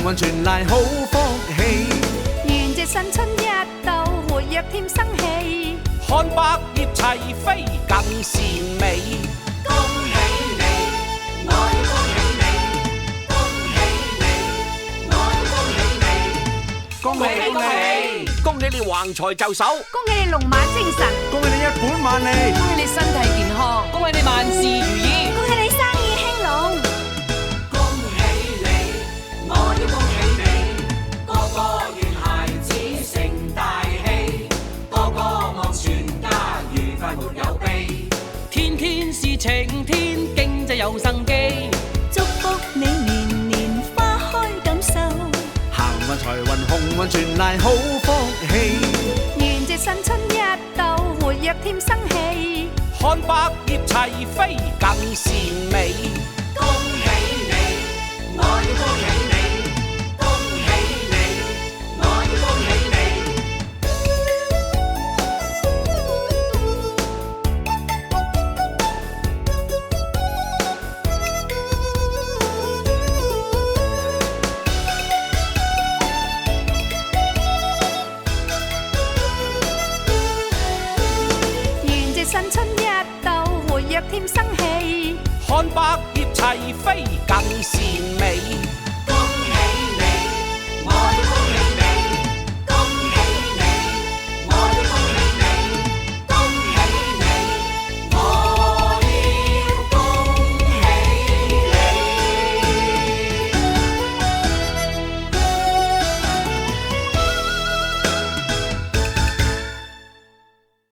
運傳來好福氣。願這新春一到，活躍添生氣。看百葉齊飛更善美。恭喜你，我要恭喜你，恭喜你，我要恭喜你，恭喜恭喜！恭喜你橫財就手，恭喜你龍馬精神，恭喜你一本萬利，恭喜你身體健康，恭喜你萬事如意，恭喜你生意興隆。恭喜你，我要恭喜你，個個願孩子成大器，個個望全家愉快沒有悲，天天是晴天，經濟有生機，祝福你年年花開錦繡，行運財運鴻運傳來好福氣。願這新春一到，活躍添生氣。看百葉齊飛更善美。恭喜你，我要恭喜你，恭喜你，我要恭喜你。願這新春一到，活躍添生氣。看百葉齊飛更善